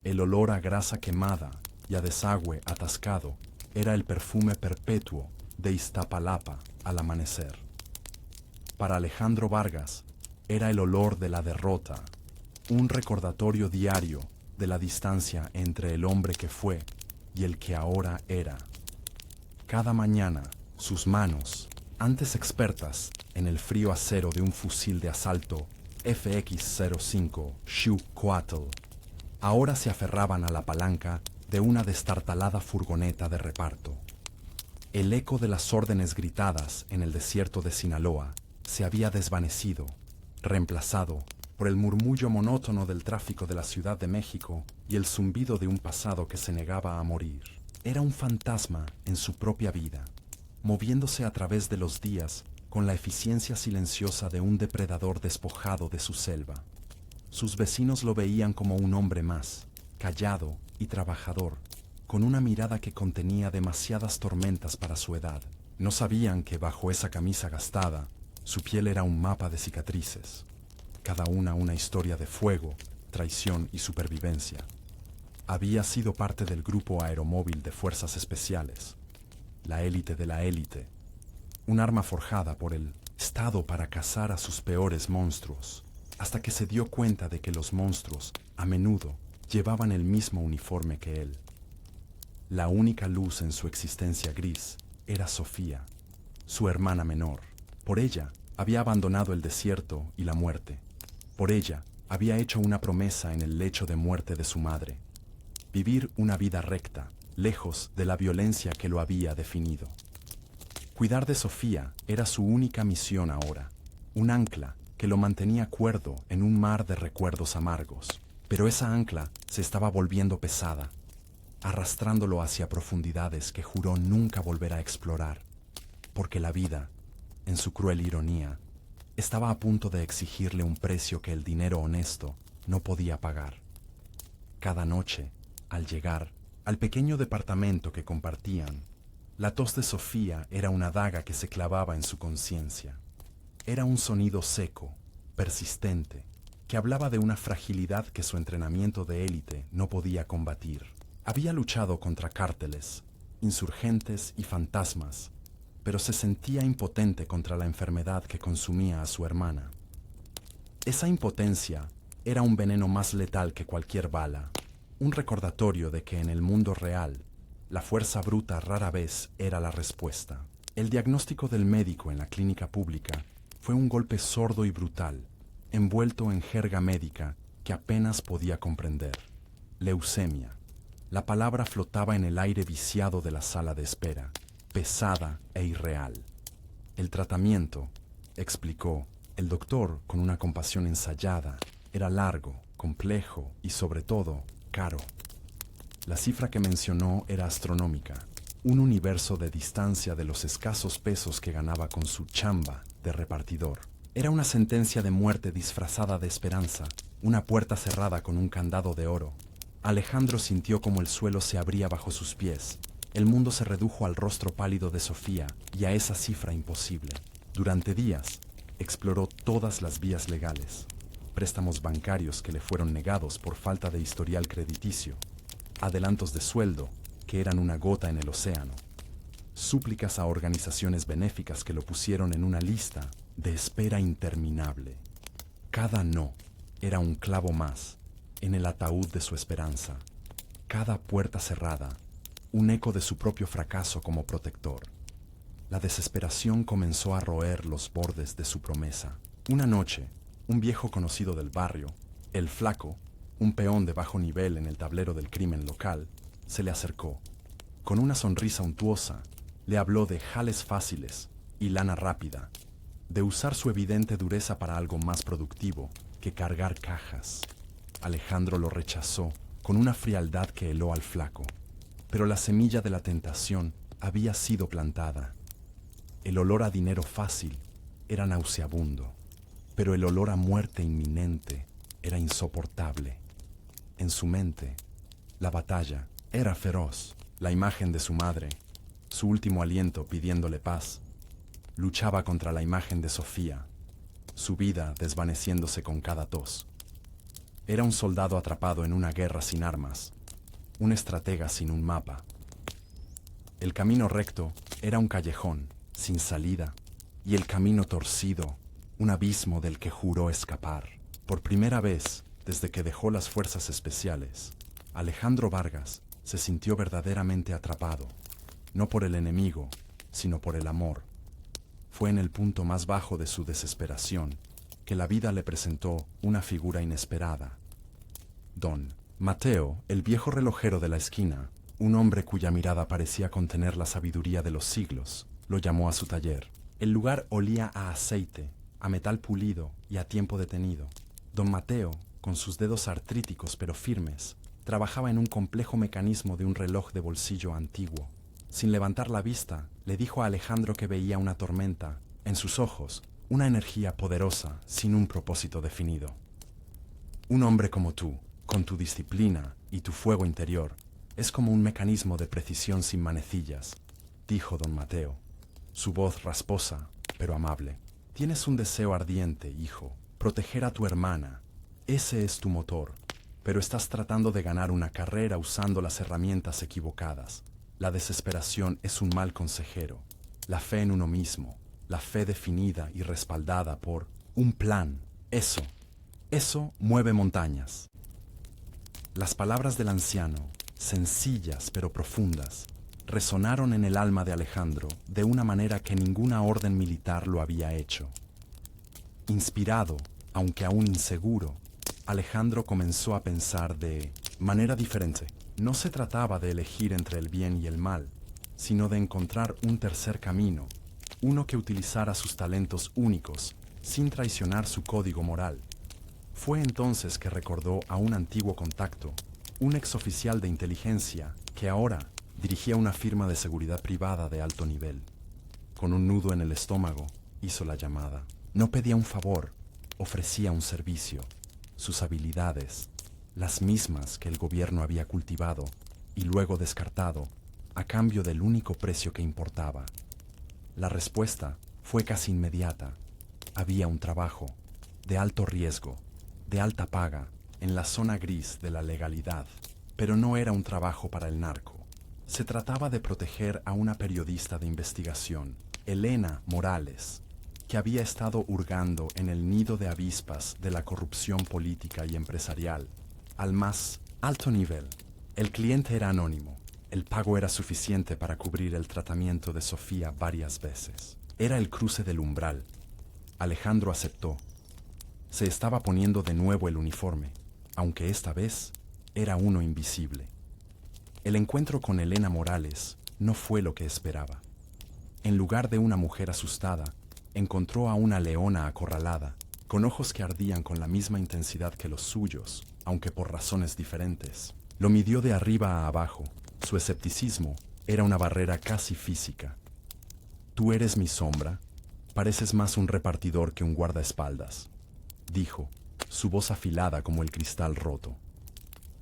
El olor a grasa quemada y a desagüe atascado era el perfume perpetuo de Iztapalapa al amanecer. Para Alejandro Vargas, era el olor de la derrota, un recordatorio diario de la distancia entre el hombre que fue y el que ahora era. Cada mañana, sus manos, antes expertas en el frío acero de un fusil de asalto FX-05 Schuh-Quattle, ahora se aferraban a la palanca de una destartalada furgoneta de reparto. El eco de las órdenes gritadas en el desierto de Sinaloa se había desvanecido, reemplazado por el murmullo monótono del tráfico de la Ciudad de México y el zumbido de un pasado que se negaba a morir. Era un fantasma en su propia vida, moviéndose a través de los días con la eficiencia silenciosa de un depredador despojado de su selva. Sus vecinos lo veían como un hombre más, callado y trabajador, con una mirada que contenía demasiadas tormentas para su edad. No sabían que bajo esa camisa gastada, su piel era un mapa de cicatrices, cada una historia de fuego, traición y supervivencia. Había sido parte del grupo aeromóvil de fuerzas especiales, la élite de la élite, un arma forjada por el Estado para cazar a sus peores monstruos, hasta que se dio cuenta de que los monstruos, a menudo, llevaban el mismo uniforme que él. La única luz en su existencia gris era Sofía, su hermana menor. Por ella había abandonado el desierto y la muerte. Por ella había hecho una promesa en el lecho de muerte de su madre: vivir una vida recta, lejos de la violencia que lo había definido. Cuidar de Sofía era su única misión ahora, un ancla que lo mantenía cuerdo en un mar de recuerdos amargos. Pero esa ancla se estaba volviendo pesada, arrastrándolo hacia profundidades que juró nunca volver a explorar, porque la vida, en su cruel ironía, estaba a punto de exigirle un precio que el dinero honesto no podía pagar. Cada noche, al llegar al pequeño departamento que compartían, la tos de Sofía era una daga que se clavaba en su conciencia. Era un sonido seco, persistente, que hablaba de una fragilidad que su entrenamiento de élite no podía combatir. Había luchado contra cárteles, insurgentes y fantasmas, pero se sentía impotente contra la enfermedad que consumía a su hermana. Esa impotencia era un veneno más letal que cualquier bala, un recordatorio de que en el mundo real, la fuerza bruta rara vez era la respuesta. El diagnóstico del médico en la clínica pública fue un golpe sordo y brutal, envuelto en jerga médica que apenas podía comprender. Leucemia. La palabra flotaba en el aire viciado de la sala de espera, pesada e irreal. El tratamiento, explicó el doctor con una compasión ensayada, era largo, complejo y sobre todo, caro. La cifra que mencionó era astronómica, un universo de distancia de los escasos pesos que ganaba con su chamba de repartidor. Era una sentencia de muerte disfrazada de esperanza, una puerta cerrada con un candado de oro. Alejandro sintió como el suelo se abría bajo sus pies. El mundo se redujo al rostro pálido de Sofía y a esa cifra imposible. Durante días, exploró todas las vías legales. Préstamos bancarios que le fueron negados por falta de historial crediticio. Adelantos de sueldo que eran una gota en el océano. Súplicas a organizaciones benéficas que lo pusieron en una lista de espera interminable. Cada no era un clavo más en el ataúd de su esperanza. Cada puerta cerrada, un eco de su propio fracaso como protector. La desesperación comenzó a roer los bordes de su promesa. Una noche, un viejo conocido del barrio, el Flaco, un peón de bajo nivel en el tablero del crimen local, se le acercó. Con una sonrisa untuosa, le habló de jales fáciles y lana rápida, de usar su evidente dureza para algo más productivo que cargar cajas. Alejandro lo rechazó con una frialdad que heló al Flaco, pero la semilla de la tentación había sido plantada. El olor a dinero fácil era nauseabundo, pero el olor a muerte inminente era insoportable. En su mente, la batalla era feroz. La imagen de su madre, su último aliento pidiéndole paz, luchaba contra la imagen de Sofía, su vida desvaneciéndose con cada tos. Era un soldado atrapado en una guerra sin armas, un estratega sin un mapa. El camino recto era un callejón, sin salida, y el camino torcido, un abismo del que juró escapar. Por primera vez, desde que dejó las fuerzas especiales, Alejandro Vargas se sintió verdaderamente atrapado, no por el enemigo, sino por el amor. Fue en el punto más bajo de su desesperación que la vida le presentó una figura inesperada. Don Mateo, el viejo relojero de la esquina, un hombre cuya mirada parecía contener la sabiduría de los siglos, lo llamó a su taller. El lugar olía a aceite, a metal pulido y a tiempo detenido. Don Mateo, con sus dedos artríticos pero firmes, trabajaba en un complejo mecanismo de un reloj de bolsillo antiguo. Sin levantar la vista, le dijo a Alejandro que veía una tormenta, en sus ojos, una energía poderosa, sin un propósito definido. Un hombre como tú, con tu disciplina y tu fuego interior, es como un mecanismo de precisión sin manecillas, dijo don Mateo, su voz rasposa, pero amable. Tienes un deseo ardiente, hijo, proteger a tu hermana. Ese es tu motor, pero estás tratando de ganar una carrera usando las herramientas equivocadas. La desesperación es un mal consejero. La fe en uno mismo, la fe definida y respaldada por un plan, eso mueve montañas. Las palabras del anciano, sencillas pero profundas, resonaron en el alma de Alejandro de una manera que ninguna orden militar lo había hecho. Inspirado, aunque aún inseguro, Alejandro comenzó a pensar de manera diferente. No se trataba de elegir entre el bien y el mal, sino de encontrar un tercer camino, uno que utilizara sus talentos únicos, sin traicionar su código moral. Fue entonces que recordó a un antiguo contacto, un exoficial de inteligencia que ahora dirigía una firma de seguridad privada de alto nivel. Con un nudo en el estómago, hizo la llamada. No pedía un favor, ofrecía un servicio. Sus habilidades, las mismas que el gobierno había cultivado y luego descartado, a cambio del único precio que importaba. La respuesta fue casi inmediata. Había un trabajo, de alto riesgo, de alta paga, en la zona gris de la legalidad, pero no era un trabajo para el narco. Se trataba de proteger a una periodista de investigación, Elena Morales, que había estado hurgando en el nido de avispas de la corrupción política y empresarial, al más alto nivel. El cliente era anónimo. El pago era suficiente para cubrir el tratamiento de Sofía varias veces. Era el cruce del umbral. Alejandro aceptó. Se estaba poniendo de nuevo el uniforme, aunque esta vez era uno invisible. El encuentro con Elena Morales no fue lo que esperaba. En lugar de una mujer asustada, encontró a una leona acorralada, con ojos que ardían con la misma intensidad que los suyos, aunque por razones diferentes. Lo midió de arriba a abajo. Su escepticismo era una barrera casi física. «Tú eres mi sombra. Pareces más un repartidor que un guardaespaldas», dijo, su voz afilada como el cristal roto.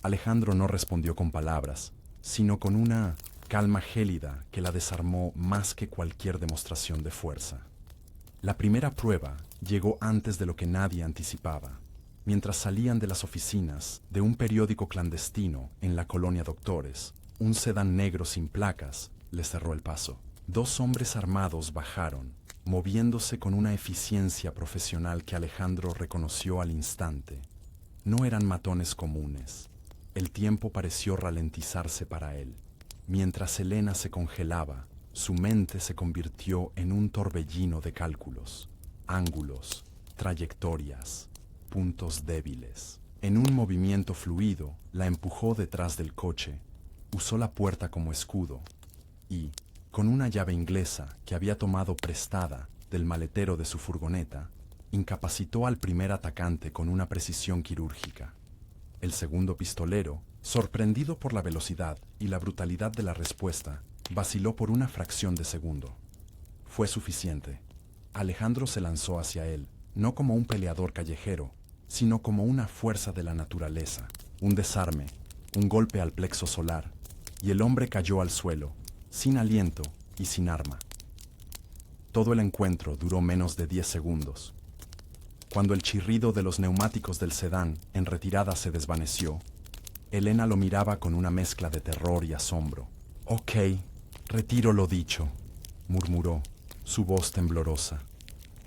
Alejandro no respondió con palabras, sino con una calma gélida que la desarmó más que cualquier demostración de fuerza. La primera prueba llegó antes de lo que nadie anticipaba. Mientras salían de las oficinas de un periódico clandestino en la colonia Doctores, un sedán negro sin placas les cerró el paso. Dos hombres armados bajaron, moviéndose con una eficiencia profesional que Alejandro reconoció al instante. No eran matones comunes. El tiempo pareció ralentizarse para él. Mientras Elena se congelaba, su mente se convirtió en un torbellino de cálculos, ángulos, trayectorias, puntos débiles. En un movimiento fluido, la empujó detrás del coche, usó la puerta como escudo y, con una llave inglesa que había tomado prestada del maletero de su furgoneta, incapacitó al primer atacante con una precisión quirúrgica. El segundo pistolero, sorprendido por la velocidad y la brutalidad de la respuesta, vaciló por una fracción de segundo. Fue suficiente. Alejandro se lanzó hacia él, no como un peleador callejero, sino como una fuerza de la naturaleza, un desarme, un golpe al plexo solar, y el hombre cayó al suelo, sin aliento y sin arma. Todo el encuentro duró menos de 10 segundos. Cuando el chirrido de los neumáticos del sedán en retirada se desvaneció, Elena lo miraba con una mezcla de terror y asombro. «Ok, retiro lo dicho», murmuró, su voz temblorosa.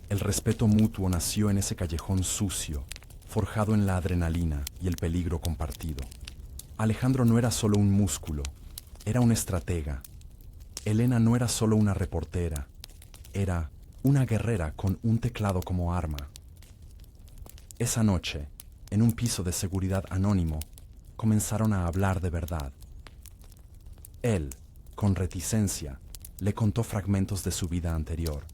El respeto mutuo nació en ese callejón sucio, forjado en la adrenalina y el peligro compartido. Alejandro no era solo un músculo, era un estratega. Elena no era solo una reportera, era una guerrera con un teclado como arma. Esa noche, en un piso de seguridad anónimo, comenzaron a hablar de verdad. Él, con reticencia, le contó fragmentos de su vida anterior,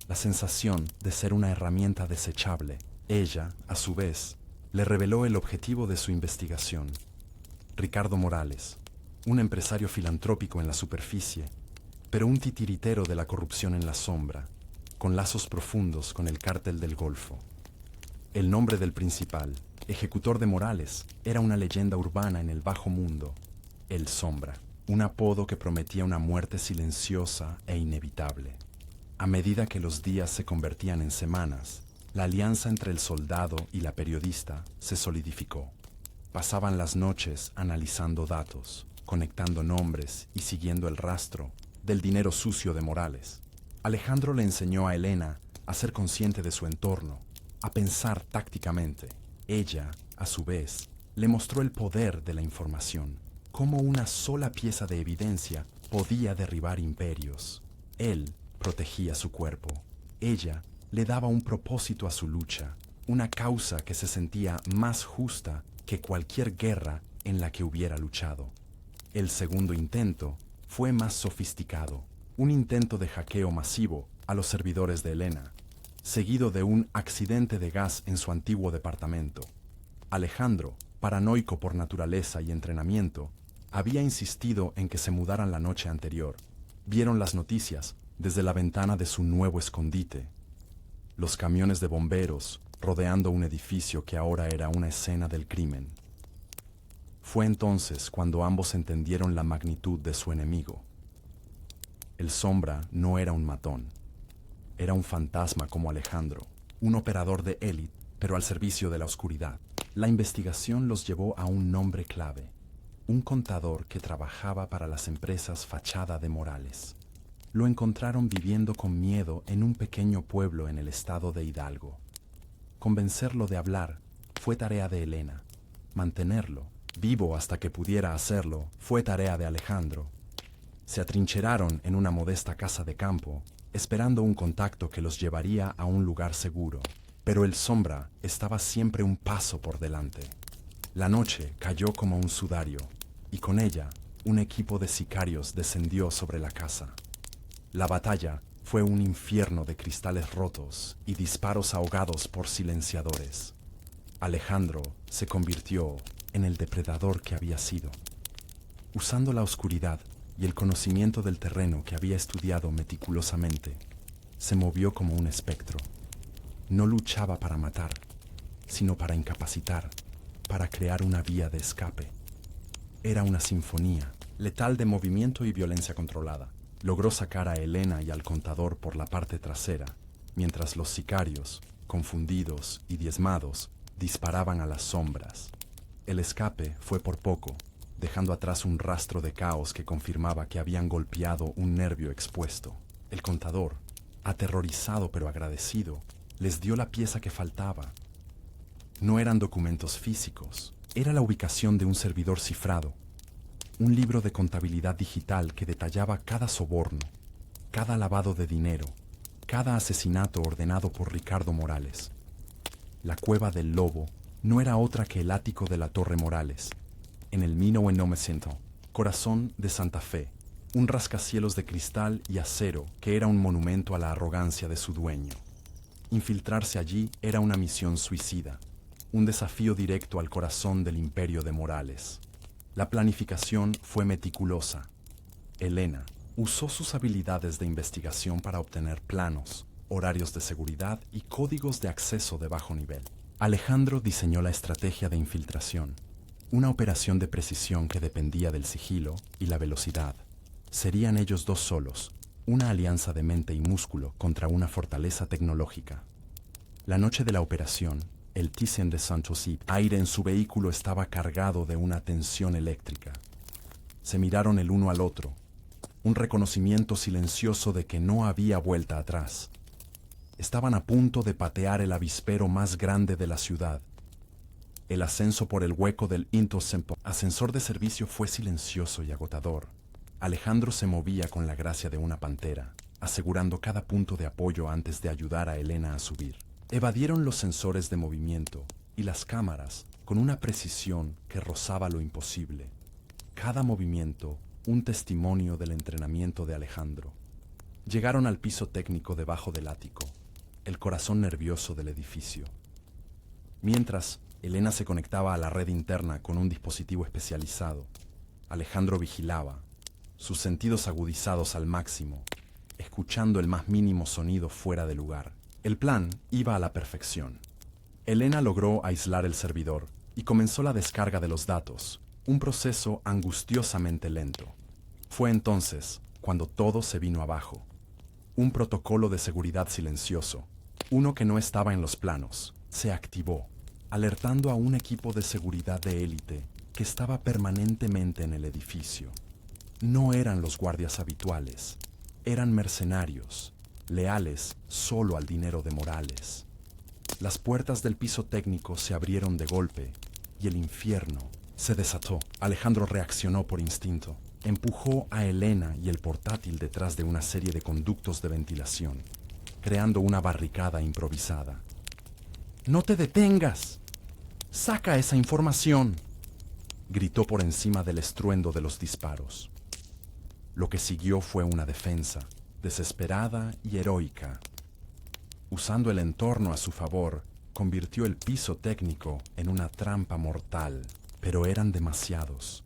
la sensación de ser una herramienta desechable. Ella, a su vez, le reveló el objetivo de su investigación. Ricardo Morales, un empresario filantrópico en la superficie, pero un titiritero de la corrupción en la sombra, con lazos profundos con el cártel del Golfo. El nombre del principal, ejecutor de Morales, era una leyenda urbana en el bajo mundo, el Sombra, un apodo que prometía una muerte silenciosa e inevitable. A medida que los días se convertían en semanas, la alianza entre el soldado y la periodista se solidificó. Pasaban las noches analizando datos, conectando nombres y siguiendo el rastro del dinero sucio de Morales. Alejandro le enseñó a Elena a ser consciente de su entorno, a pensar tácticamente. Ella, a su vez, le mostró el poder de la información, cómo una sola pieza de evidencia podía derribar imperios. Él protegía su cuerpo. Ella le daba un propósito a su lucha, una causa que se sentía más justa que cualquier guerra en la que hubiera luchado. El segundo intento fue más sofisticado, un intento de hackeo masivo a los servidores de Elena, seguido de un accidente de gas en su antiguo departamento. Alejandro, paranoico por naturaleza y entrenamiento, había insistido en que se mudaran la noche anterior. Vieron las noticias desde la ventana de su nuevo escondite. Los camiones de bomberos rodeando un edificio que ahora era una escena del crimen. Fue entonces cuando ambos entendieron la magnitud de su enemigo. El Sombra no era un matón. Era un fantasma como Alejandro, un operador de élite, pero al servicio de la oscuridad. La investigación los llevó a un nombre clave, un contador que trabajaba para las empresas fachada de Morales. Lo encontraron viviendo con miedo en un pequeño pueblo en el estado de Hidalgo. Convencerlo de hablar fue tarea de Elena. Mantenerlo vivo hasta que pudiera hacerlo fue tarea de Alejandro. Se atrincheraron en una modesta casa de campo, esperando un contacto que los llevaría a un lugar seguro. Pero el Sombra estaba siempre un paso por delante. La noche cayó como un sudario, y con ella un equipo de sicarios descendió sobre la casa. La batalla fue un infierno de cristales rotos y disparos ahogados por silenciadores. Alejandro se convirtió en el depredador que había sido. Usando la oscuridad y el conocimiento del terreno que había estudiado meticulosamente, se movió como un espectro. No luchaba para matar, sino para incapacitar, para crear una vía de escape. Era una sinfonía, letal de movimiento y violencia controlada. Logró sacar a Elena y al contador por la parte trasera, mientras los sicarios, confundidos y diezmados, disparaban a las sombras. El escape fue por poco, dejando atrás un rastro de caos que confirmaba que habían golpeado un nervio expuesto. El contador, aterrorizado pero agradecido, les dio la pieza que faltaba. No eran documentos físicos, era la ubicación de un servidor cifrado, un libro de contabilidad digital que detallaba cada soborno, cada lavado de dinero, cada asesinato ordenado por Ricardo Morales. La cueva del lobo no era otra que el ático de la Torre Morales, en el 1900, corazón de Santa Fe, un rascacielos de cristal y acero que era un monumento a la arrogancia de su dueño. Infiltrarse allí era una misión suicida, un desafío directo al corazón del imperio de Morales. La planificación fue meticulosa. Elena usó sus habilidades de investigación para obtener planos, horarios de seguridad y códigos de acceso de bajo nivel. Alejandro diseñó la estrategia de infiltración, una operación de precisión que dependía del sigilo y la velocidad. Serían ellos dos solos, una alianza de mente y músculo contra una fortaleza tecnológica. La noche de la operación, el Thyssen de Saint-Osyp, aire en su vehículo estaba cargado de una tensión eléctrica. Se miraron el uno al otro, un reconocimiento silencioso de que no había vuelta atrás. Estaban a punto de patear el avispero más grande de la ciudad. El ascenso por el hueco del ascensor de servicio fue silencioso y agotador. Alejandro se movía con la gracia de una pantera, asegurando cada punto de apoyo antes de ayudar a Elena a subir. Evadieron los sensores de movimiento y las cámaras con una precisión que rozaba lo imposible. Cada movimiento, un testimonio del entrenamiento de Alejandro. Llegaron al piso técnico debajo del ático, el corazón nervioso del edificio. Mientras, Elena se conectaba a la red interna con un dispositivo especializado. Alejandro vigilaba, sus sentidos agudizados al máximo, escuchando el más mínimo sonido fuera de lugar. El plan iba a la perfección. Elena logró aislar el servidor y comenzó la descarga de los datos, un proceso angustiosamente lento. Fue entonces cuando todo se vino abajo. Un protocolo de seguridad silencioso, uno que no estaba en los planos, se activó, alertando a un equipo de seguridad de élite que estaba permanentemente en el edificio. No eran los guardias habituales, eran mercenarios, leales solo al dinero de Morales. Las puertas del piso técnico se abrieron de golpe y el infierno se desató. Alejandro reaccionó por instinto. Empujó a Elena y el portátil detrás de una serie de conductos de ventilación, creando una barricada improvisada. ¡No te detengas! ¡Saca esa información!, gritó por encima del estruendo de los disparos. Lo que siguió fue una defensa, desesperada y heroica. Usando el entorno a su favor, convirtió el piso técnico en una trampa mortal, pero eran demasiados.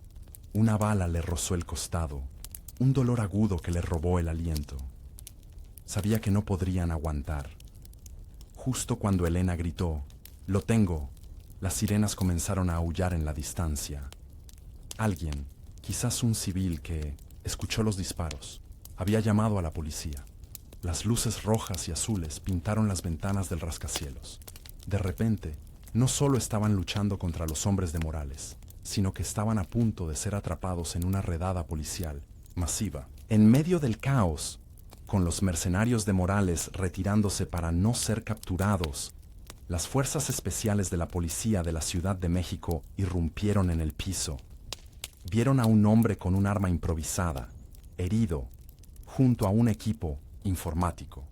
Una bala le rozó el costado, un dolor agudo que le robó el aliento. Sabía que no podrían aguantar. Justo cuando Elena gritó, «¡Lo tengo!», las sirenas comenzaron a aullar en la distancia. Alguien, quizás un civil que escuchó los disparos, había llamado a la policía. Las luces rojas y azules pintaron las ventanas del rascacielos. De repente, no solo estaban luchando contra los hombres de Morales, sino que estaban a punto de ser atrapados en una redada policial masiva. En medio del caos, con los mercenarios de Morales retirándose para no ser capturados, las fuerzas especiales de la policía de la Ciudad de México irrumpieron en el piso. Vieron a un hombre con un arma improvisada, herido, junto a un equipo informático.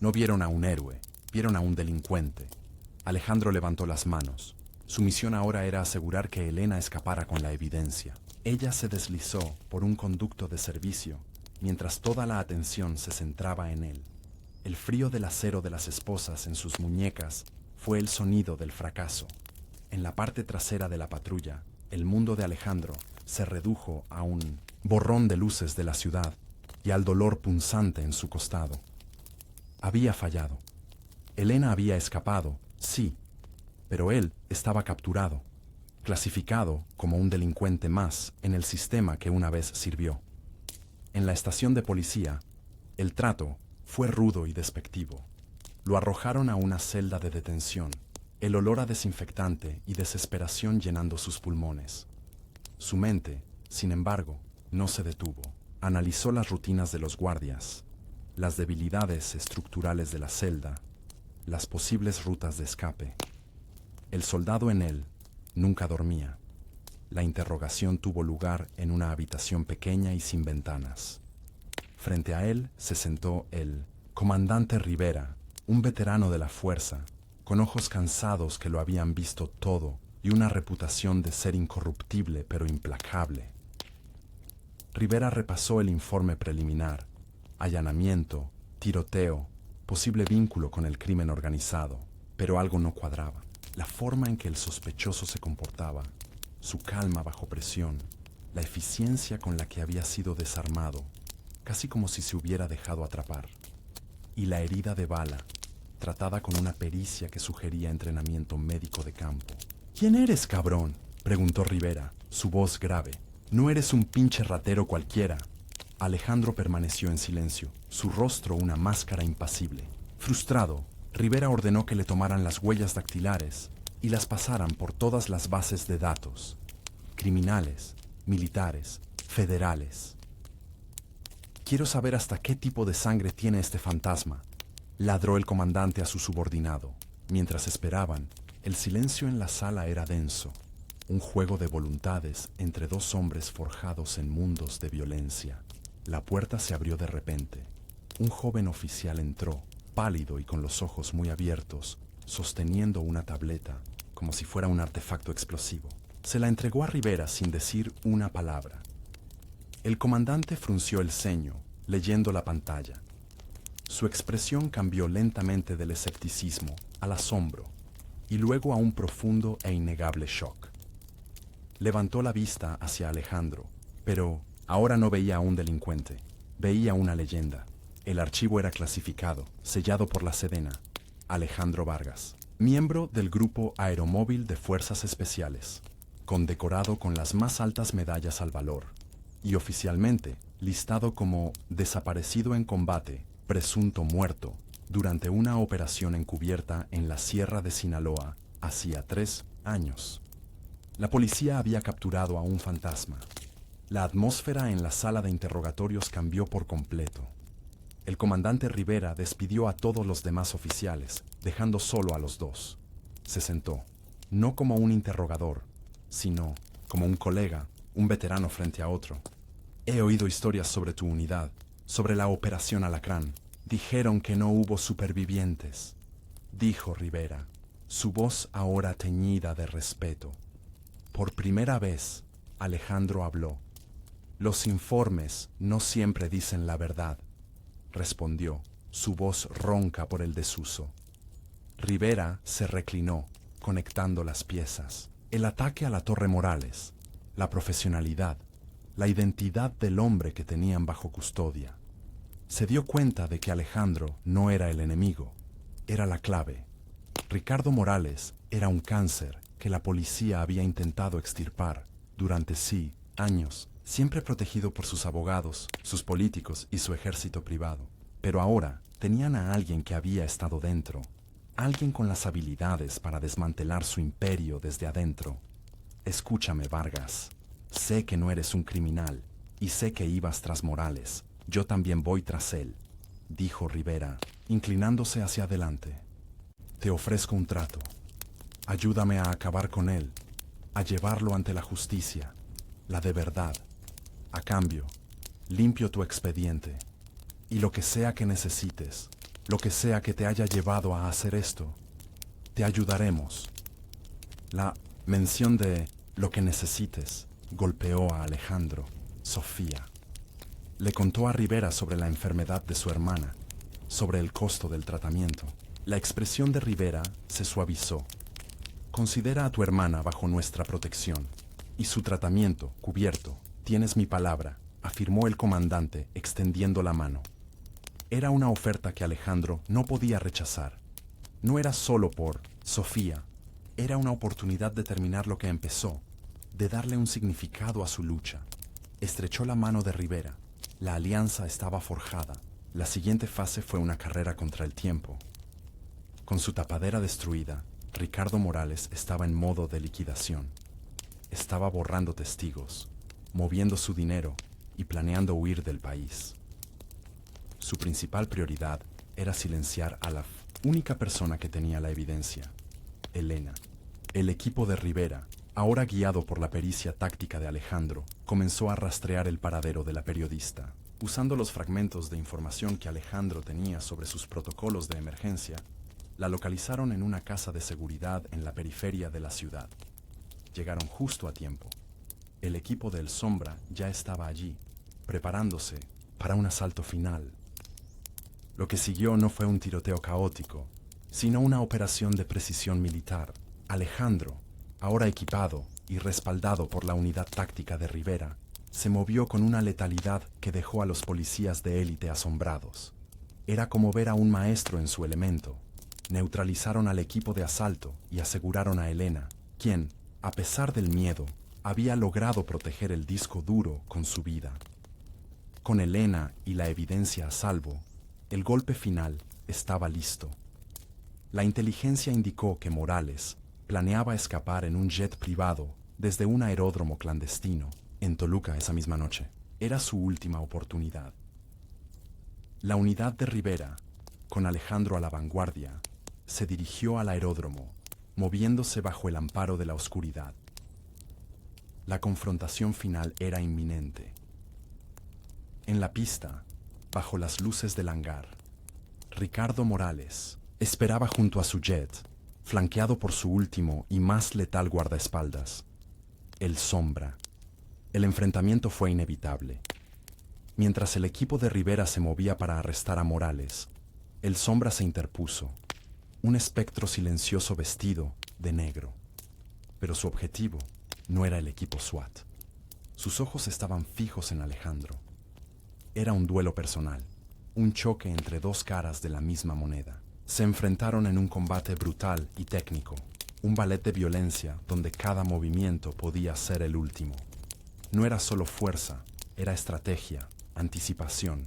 No vieron a un héroe, vieron a un delincuente. Alejandro levantó las manos. Su misión ahora era asegurar que Elena escapara con la evidencia. Ella se deslizó por un conducto de servicio, mientras toda la atención se centraba en él. El frío del acero de las esposas en sus muñecas fue el sonido del fracaso. En la parte trasera de la patrulla, el mundo de Alejandro se redujo a un borrón de luces de la ciudad y al dolor punzante en su costado. Había fallado. Elena había escapado, sí, pero él estaba capturado, clasificado como un delincuente más en el sistema que una vez sirvió. En la estación de policía, el trato fue rudo y despectivo. Lo arrojaron a una celda de detención, el olor a desinfectante y desesperación llenando sus pulmones. Su mente, sin embargo, no se detuvo. Analizó las rutinas de los guardias, las debilidades estructurales de la celda, las posibles rutas de escape. El soldado en él nunca dormía. La interrogación tuvo lugar en una habitación pequeña y sin ventanas. Frente a él se sentó el comandante Rivera, un veterano de la fuerza, con ojos cansados que lo habían visto todo y una reputación de ser incorruptible pero implacable. Rivera repasó el informe preliminar: allanamiento, tiroteo, posible vínculo con el crimen organizado, pero algo no cuadraba. La forma en que el sospechoso se comportaba, su calma bajo presión, la eficiencia con la que había sido desarmado, casi como si se hubiera dejado atrapar, y la herida de bala, tratada con una pericia que sugería entrenamiento médico de campo. «¿Quién eres, cabrón?», preguntó Rivera, su voz grave. «No eres un pinche ratero cualquiera». Alejandro permaneció en silencio, su rostro una máscara impasible. Frustrado, Rivera ordenó que le tomaran las huellas dactilares y las pasaran por todas las bases de datos, criminales, militares, federales. Quiero saber hasta qué tipo de sangre tiene este fantasma, ladró el comandante a su subordinado. Mientras esperaban, el silencio en la sala era denso, un juego de voluntades entre dos hombres forjados en mundos de violencia. La puerta se abrió de repente. Un joven oficial entró, pálido y con los ojos muy abiertos, sosteniendo una tableta, como si fuera un artefacto explosivo. Se la entregó a Rivera sin decir una palabra. El comandante frunció el ceño, leyendo la pantalla. Su expresión cambió lentamente del escepticismo al asombro y luego a un profundo e innegable shock. Levantó la vista hacia Alejandro, pero ahora no veía a un delincuente, veía una leyenda. El archivo era clasificado, sellado por la Sedena. Alejandro Vargas, miembro del Grupo Aeromóvil de Fuerzas Especiales, condecorado con las más altas medallas al valor, y oficialmente listado como desaparecido en combate, presunto muerto, durante una operación encubierta en la Sierra de Sinaloa hacía 3 años. La policía había capturado a un fantasma. La atmósfera en la sala de interrogatorios cambió por completo. El comandante Rivera despidió a todos los demás oficiales, dejando solo a los dos. Se sentó, no como un interrogador, sino como un colega, un veterano frente a otro. He oído historias sobre tu unidad, sobre la Operación Alacrán. Dijeron que no hubo supervivientes, dijo Rivera, su voz ahora teñida de respeto. Por primera vez, Alejandro habló. Los informes no siempre dicen la verdad, respondió, su voz ronca por el desuso. Rivera se reclinó, conectando las piezas. El ataque a la Torre Morales, la profesionalidad, la identidad del hombre que tenían bajo custodia. Se dio cuenta de que Alejandro no era el enemigo, era la clave. Ricardo Morales era un cáncer que la policía había intentado extirpar durante años, siempre protegido por sus abogados, sus políticos y su ejército privado. Pero ahora tenían a alguien que había estado dentro, alguien con las habilidades para desmantelar su imperio desde adentro. Escúchame, Vargas. Sé que no eres un criminal y sé que ibas tras Morales. Yo también voy tras él, dijo Rivera, inclinándose hacia adelante. Te ofrezco un trato. Ayúdame a acabar con él, a llevarlo ante la justicia, la de verdad. A cambio, limpio tu expediente. Y lo que sea que necesites, lo que sea que te haya llevado a hacer esto, te ayudaremos. La mención de lo que necesites golpeó a Alejandro. Sofía. Le contó a Rivera sobre la enfermedad de su hermana, sobre el costo del tratamiento. La expresión de Rivera se suavizó. Considera a tu hermana bajo nuestra protección y su tratamiento cubierto. Tienes mi palabra, afirmó el comandante extendiendo la mano. Era una oferta que Alejandro no podía rechazar. No era solo por Sofía, era una oportunidad de terminar lo que empezó, de darle un significado a su lucha. Estrechó la mano de Rivera. La alianza estaba forjada. La siguiente fase fue una carrera contra el tiempo. Con su tapadera destruida, Ricardo Morales estaba en modo de liquidación. Estaba borrando testigos, moviendo su dinero y planeando huir del país. Su principal prioridad era silenciar a la única persona que tenía la evidencia, Elena. El equipo de Rivera, ahora guiado por la pericia táctica de Alejandro, comenzó a rastrear el paradero de la periodista. Usando los fragmentos de información que Alejandro tenía sobre sus protocolos de emergencia, la localizaron en una casa de seguridad en la periferia de la ciudad. Llegaron justo a tiempo. El equipo del Sombra ya estaba allí, preparándose para un asalto final. Lo que siguió no fue un tiroteo caótico, sino una operación de precisión militar. Alejandro, ahora equipado y respaldado por la unidad táctica de Rivera, se movió con una letalidad que dejó a los policías de élite asombrados. Era como ver a un maestro en su elemento. Neutralizaron al equipo de asalto y aseguraron a Elena, quien, a pesar del miedo, había logrado proteger el disco duro con su vida. Con Elena y la evidencia a salvo, el golpe final estaba listo. La inteligencia indicó que Morales planeaba escapar en un jet privado desde un aeródromo clandestino en Toluca esa misma noche. Era su última oportunidad. La unidad de Rivera, con Alejandro a la vanguardia, se dirigió al aeródromo, moviéndose bajo el amparo de la oscuridad. La confrontación final era inminente. En la pista, bajo las luces del hangar, Ricardo Morales esperaba junto a su jet, flanqueado por su último y más letal guardaespaldas, el Sombra. El enfrentamiento fue inevitable. Mientras el equipo de Rivera se movía para arrestar a Morales, el Sombra se interpuso, un espectro silencioso vestido de negro. Pero su objetivo no era el equipo SWAT. Sus ojos estaban fijos en Alejandro. Era un duelo personal, un choque entre dos caras de la misma moneda. Se enfrentaron en un combate brutal y técnico, un ballet de violencia donde cada movimiento podía ser el último. No era solo fuerza, era estrategia, anticipación.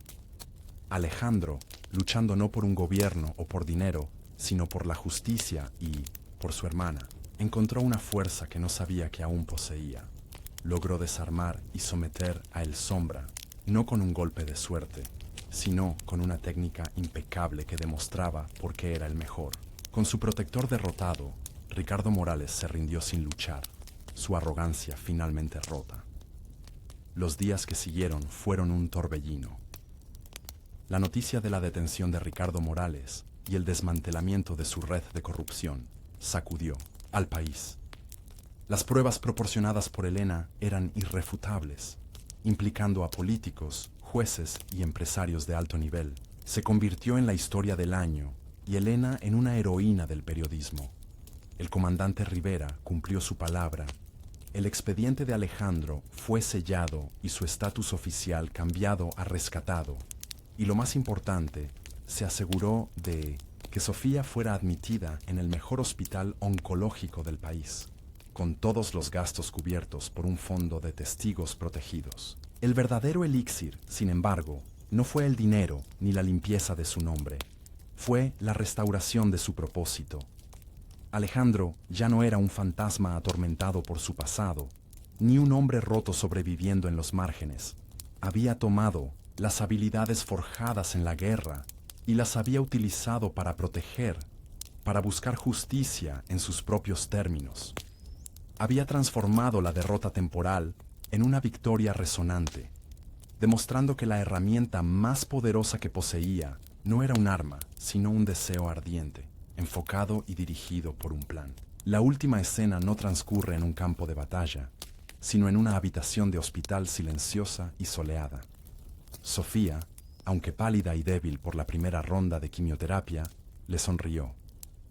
Alejandro, luchando no por un gobierno o por dinero, sino por la justicia y por su hermana, encontró una fuerza que no sabía que aún poseía. Logró desarmar y someter a El Sombra, no con un golpe de suerte, sino con una técnica impecable que demostraba por qué era el mejor. Con su protector derrotado, Ricardo Morales se rindió sin luchar, su arrogancia finalmente rota. Los días que siguieron fueron un torbellino. La noticia de la detención de Ricardo Morales y el desmantelamiento de su red de corrupción sacudió al país. Las pruebas proporcionadas por Elena eran irrefutables, implicando a políticos, jueces y empresarios de alto nivel. Se convirtió en la historia del año y Elena en una heroína del periodismo. El comandante Rivera cumplió su palabra. El expediente de Alejandro fue sellado y su estatus oficial cambiado a rescatado. Y lo más importante, se aseguró de que Sofía fuera admitida en el mejor hospital oncológico del país, con todos los gastos cubiertos por un fondo de testigos protegidos. El verdadero elixir, sin embargo, no fue el dinero ni la limpieza de su nombre, fue la restauración de su propósito. Alejandro ya no era un fantasma atormentado por su pasado, ni un hombre roto sobreviviendo en los márgenes. Había tomado las habilidades forjadas en la guerra y las había utilizado para proteger, para buscar justicia en sus propios términos. Había transformado la derrota temporal en una victoria resonante, demostrando que la herramienta más poderosa que poseía no era un arma, sino un deseo ardiente, enfocado y dirigido por un plan. La última escena no transcurre en un campo de batalla, sino en una habitación de hospital silenciosa y soleada. Sofía, aunque pálida y débil por la primera ronda de quimioterapia, le sonrió.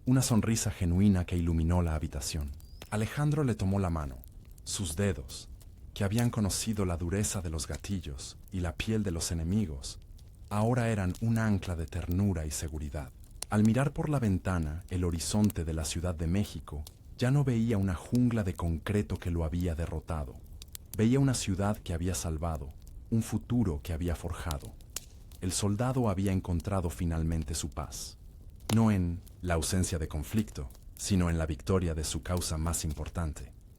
Una sonrisa genuina que iluminó la habitación. Alejandro le tomó la mano. Sus dedos, que habían conocido la dureza de los gatillos y la piel de los enemigos, ahora eran un ancla de ternura y seguridad. Al mirar por la ventana el horizonte de la Ciudad de México, ya no veía una jungla de concreto que lo había derrotado. Veía una ciudad que había salvado, un futuro que había forjado. El soldado había encontrado finalmente su paz, no en la ausencia de conflicto, sino en la victoria de su causa más importante.